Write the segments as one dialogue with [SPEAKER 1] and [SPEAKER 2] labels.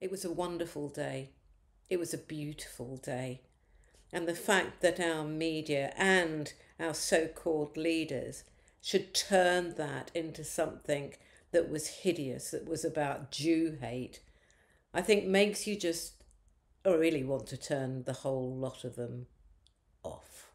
[SPEAKER 1] It was a wonderful day. It was a beautiful day. And the fact that our media and our so called leaders should turn that into something that was hideous, that was about Jew hate, I think makes you just really want to turn the whole lot of them off.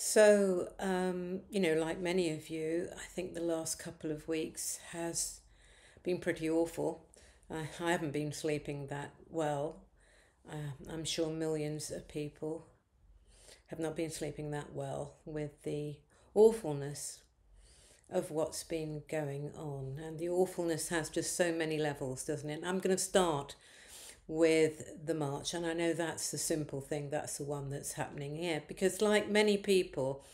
[SPEAKER 1] So, like many of you, I think the last couple of weeks has been pretty awful. I haven't been sleeping that well. I'm sure millions of people have not been sleeping that well with the awfulness of what's been going on. And the awfulness has just so many levels, doesn't it? I'm going to start with the march, and I know that's the simple thing, that's the one that's happening here, because like many people,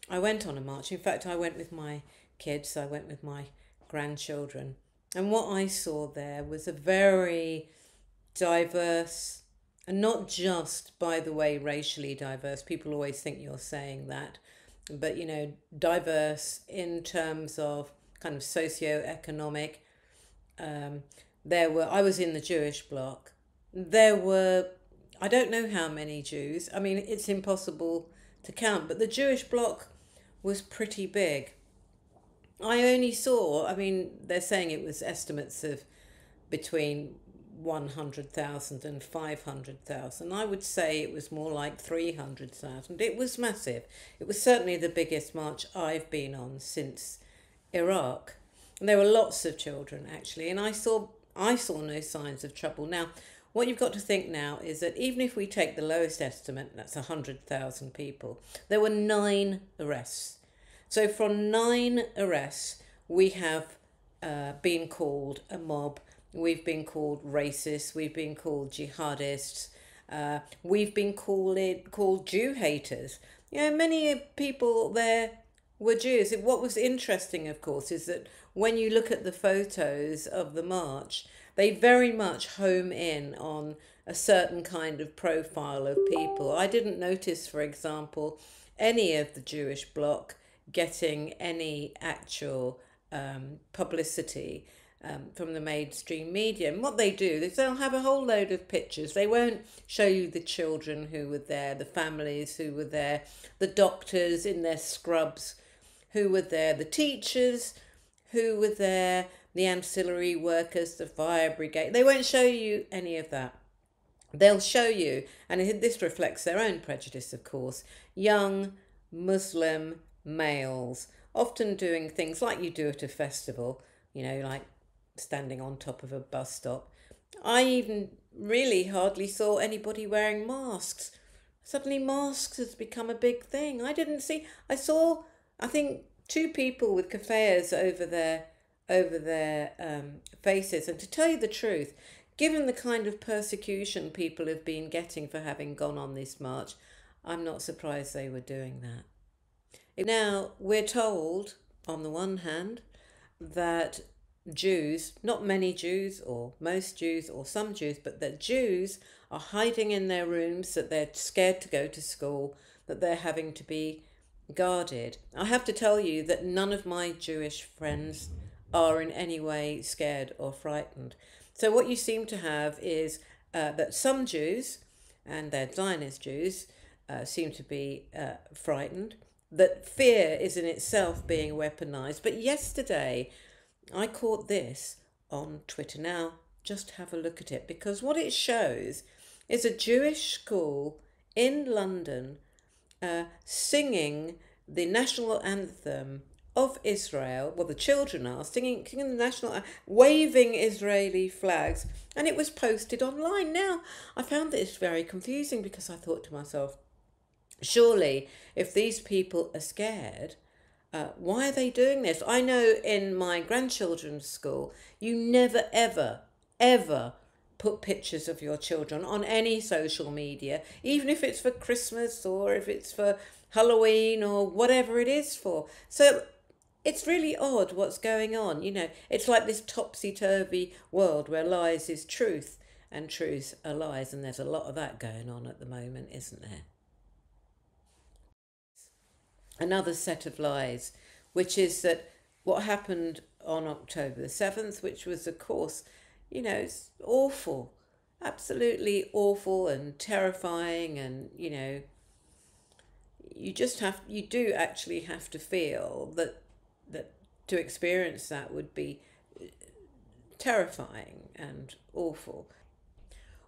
[SPEAKER 1] I went on a march. In fact, I went with my kids, I went with my grandchildren, and what I saw there was a very diverse, and not just, by the way, racially diverse. People always think you're saying that, but diverse in terms of kind of socio-economic. Um, I was in the Jewish bloc. There were, I don't know how many Jews. I mean, it's impossible to count, but the Jewish bloc was pretty big. I only saw, I mean, they're saying it was estimates of between 100,000 and 500,000. I would say it was more like 300,000. It was massive. It was certainly the biggest march I've been on since Iraq. And there were lots of children actually, and I saw no signs of trouble. Now, what you've got to think now is that even if we take the lowest estimate, that's 100,000 people, there were 9 arrests. So from 9 arrests, we have been called a mob, we've been called racist, we've been called jihadists, we've been called Jew haters. Many people there were Jews. What was interesting, of course, is that when you look at the photos of the march, they very much home in on a certain kind of profile of people. I didn't notice, for example, any of the Jewish bloc getting any actual publicity from the mainstream media. And what they do is they'll have a whole load of pictures. They won't show you the children who were there, the families who were there, the doctors in their scrubs who were there, the teachers who were there, the ancillary workers, the fire brigade. They won't show you any of that. They'll show you, and this reflects their own prejudice, of course, young Muslim males, often doing things like you do at a festival, like standing on top of a bus stop. I even really hardly saw anybody wearing masks. Suddenly, masks has become a big thing. I saw, I think, 2 people with keffiyehs over their faces. And to tell you the truth, given the kind of persecution people have been getting for having gone on this march, I'm not surprised they were doing that. Now, we're told, on the one hand, that Jews, not many Jews or most Jews or some Jews, but that Jews are hiding in their rooms, that they're scared to go to school, that they're having to be guarded. I have to tell you that none of my Jewish friends are in any way scared or frightened. So, what you seem to have is that some Jews, and they're Zionist Jews, seem to be frightened, that fear is in itself being weaponized. But yesterday, I caught this on Twitter. Now, just have a look at it, because what it shows is a Jewish school in London singing the national anthem of Israel. Well, the children are singing the national, waving Israeli flags, and it was posted online. Now, I found this very confusing because I thought to myself, surely, if these people are scared, why are they doing this? I know in my grandchildren's school, you never, ever, ever put pictures of your children on any social media, even if it's for Christmas or if it's for Halloween or whatever it is for. So it's really odd what's going on. It's like this topsy-turvy world where lies is truth and truth are lies, and there's a lot of that going on at the moment, isn't there? another set of lies, which is that what happened on October the 7th, which was, of course, it's awful, absolutely awful and terrifying, and, you do actually have to feel that to experience that would be terrifying and awful.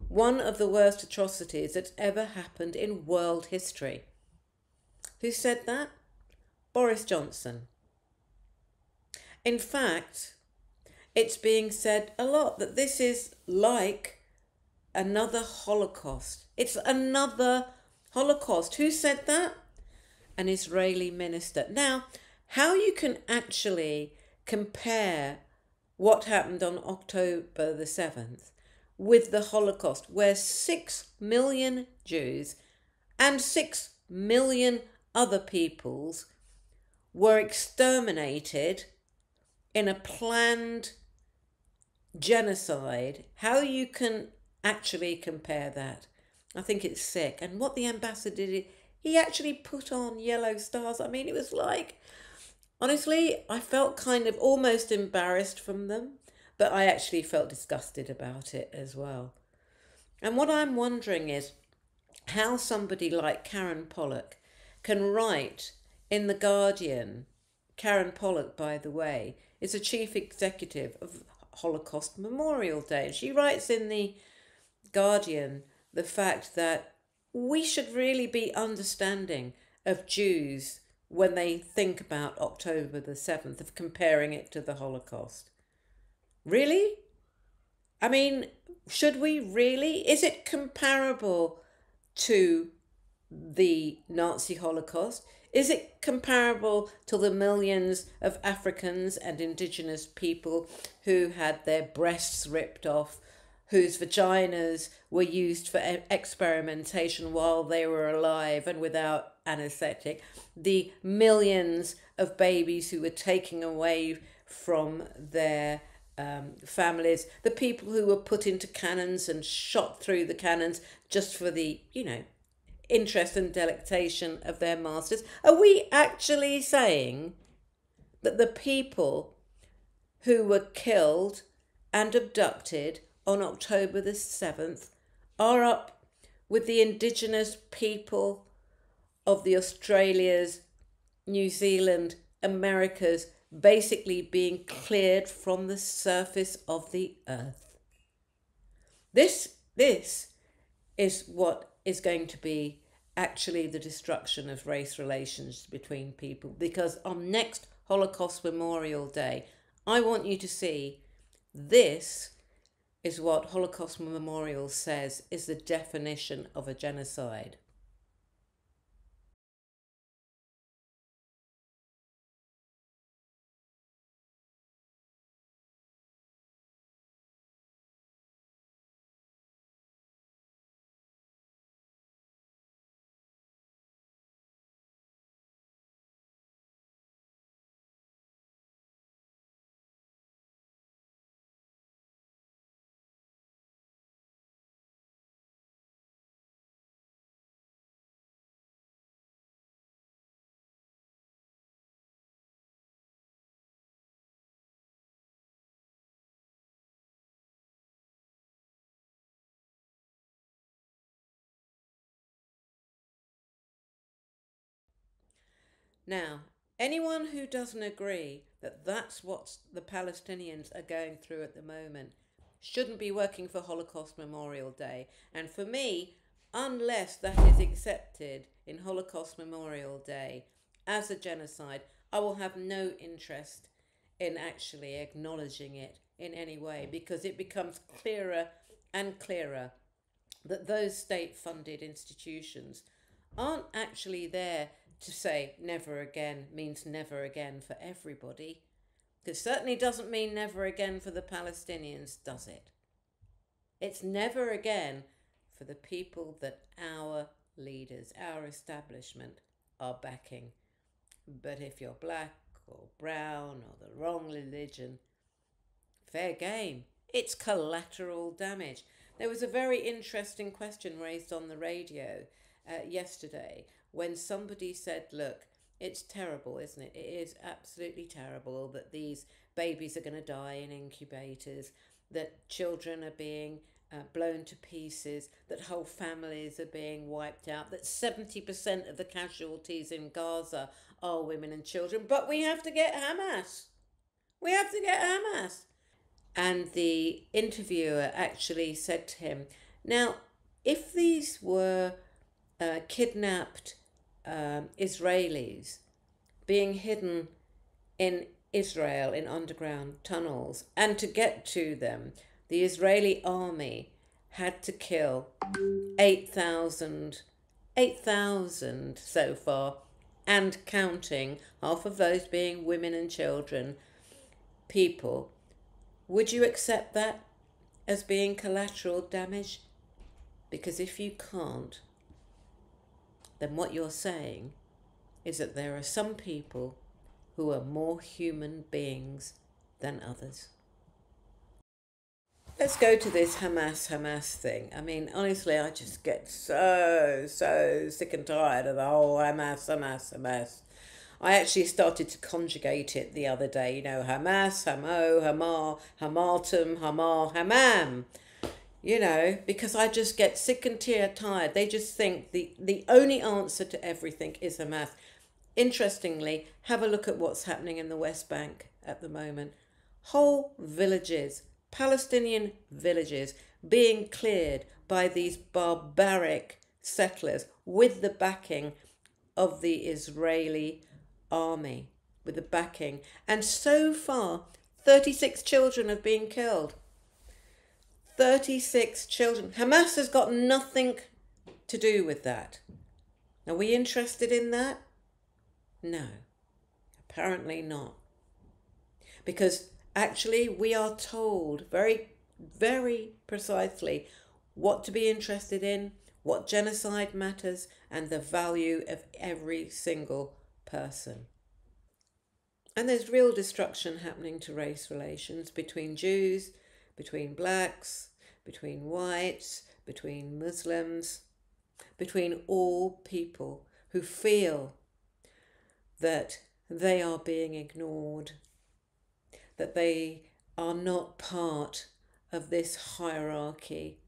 [SPEAKER 1] One of the worst atrocities that's ever happened in world history. Who said that? Boris Johnson. In fact, it's being said a lot that this is like another Holocaust. It's another Holocaust. Who said that? An Israeli minister. Now, how you can actually compare what happened on October the 7th with the Holocaust, where 6 million Jews and 6 million other peoples were exterminated in a planned genocide, how you can actually compare that? I think it's sick. And what the ambassador did, he actually put on yellow stars. I mean, it was like, honestly, I felt kind of almost embarrassed from them, but I actually felt disgusted about it as well. And what I'm wondering is how somebody like Karen Pollock can write in The Guardian. Karen Pollock, by the way, is a chief executive of Holocaust Memorial Day. And she writes in The Guardian the fact that we should really be understanding of Jews when they think about October the 7th, of comparing it to the Holocaust. Really? I mean, should we really? Is it comparable to the Nazi Holocaust? Is it comparable to the millions of Africans and indigenous people who had their breasts ripped off, whose vaginas were used for experimentation while they were alive and without anaesthetic? The millions of babies who were taken away from their families, the people who were put into cannons and shot through the cannons just for the, interest and delectation of their masters. Are we actually saying that the people who were killed and abducted on October the 7th are up with the indigenous people of the Australias, New Zealand, Americas, basically being cleared from the surface of the earth? This is what is going to be actually the destruction of race relations between people, because on next Holocaust Memorial Day, I want you to see this is what Holocaust Memorial says is the definition of a genocide. Now, anyone who doesn't agree that that's what the Palestinians are going through at the moment shouldn't be working for Holocaust Memorial Day. And for me, unless that is accepted in Holocaust Memorial Day as a genocide, I will have no interest in actually acknowledging it in any way, because it becomes clearer and clearer that those state funded institutions aren't actually there to say never again means never again for everybody. It certainly doesn't mean never again for the Palestinians, does it? It's never again for the people that our leaders, our establishment, are backing. But if you're black or brown or the wrong religion, fair game. It's collateral damage. There was a very interesting question raised on the radio yesterday when somebody said, look, It's terrible, isn't it? It is absolutely terrible that these babies are going to die in incubators, that children are being blown to pieces, that whole families are being wiped out, that 70% of the casualties in Gaza are women and children. But we have to get Hamas. We have to get Hamas. And the interviewer actually said to him, now, if these were kidnapped Israelis being hidden in Israel in underground tunnels, and to get to them, the Israeli army had to kill 8,000 so far, and counting, half of those being women and children, people. Would you accept that as being collateral damage? Because if you can't, then what you're saying is that there are some people who are more human beings than others. Let's go to this Hamas thing. I mean, honestly, I just get so sick and tired of the whole Hamas. I actually started to conjugate it the other day, Hamas, Hamo, Hamar, Hamartum, Hamar, Hamam. Because I just get sick and tired. They just think the only answer to everything is Hamas. Interestingly, have a look at what's happening in the West Bank at the moment. Whole villages, Palestinian villages, being cleared by these barbaric settlers with the backing of the Israeli army, with the backing. And so far, 36 children have been killed. 36 children. Hamas has got nothing to do with that. Are we interested in that? No, apparently not. Because actually we are told very, very precisely what to be interested in, what genocide matters, and the value of every single person. And there's real destruction happening to race relations between Jews, between blacks, between whites, between Muslims, between all people who feel that they are being ignored, that they are not part of this hierarchy.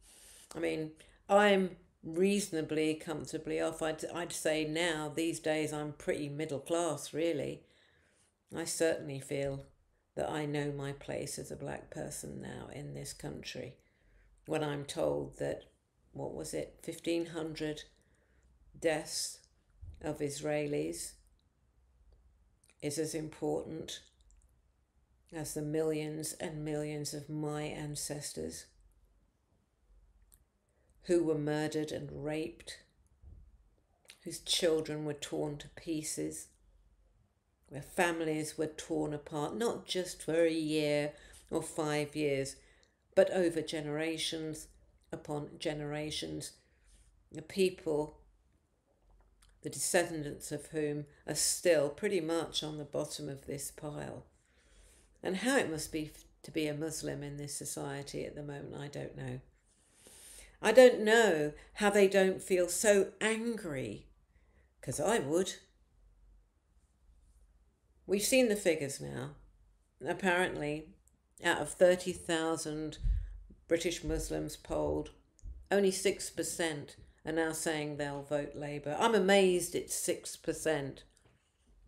[SPEAKER 1] I mean, I'm reasonably comfortably off. I'd say now, these days, I'm pretty middle class, really. I certainly feel that I know my place as a black person now in this country. When I'm told that, 1,500 deaths of Israelis is as important as the millions and millions of my ancestors who were murdered and raped, whose children were torn to pieces, where families were torn apart, not just for a year or 5 years, but over generations upon generations. The people, the descendants of whom are still pretty much on the bottom of this pile. And how it must be to be a Muslim in this society at the moment, I don't know. I don't know how they don't feel so angry, because I would. We've seen the figures now. Apparently, out of 30,000 British Muslims polled, only 6% are now saying they'll vote Labour. I'm amazed it's 6%.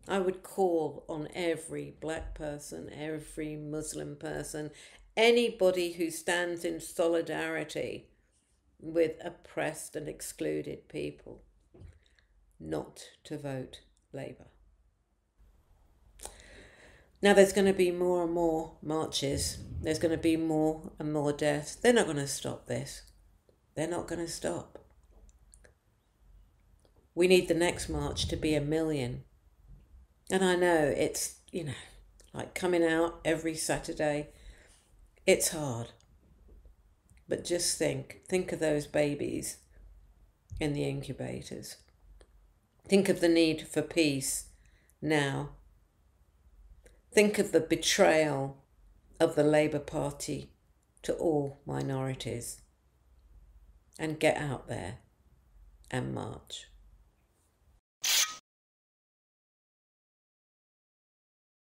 [SPEAKER 1] I would call on every black person, every Muslim person, anybody who stands in solidarity with oppressed and excluded people, not to vote Labour. Now there's going to be more and more marches. There's going to be more and more deaths. They're not going to stop this. They're not going to stop. We need the next march to be 1 million. And I know it's, like coming out every Saturday. It's hard. But just think of those babies in the incubators. Think of the need for peace now. Think of the betrayal of the Labour Party to all minorities. And get out there and march.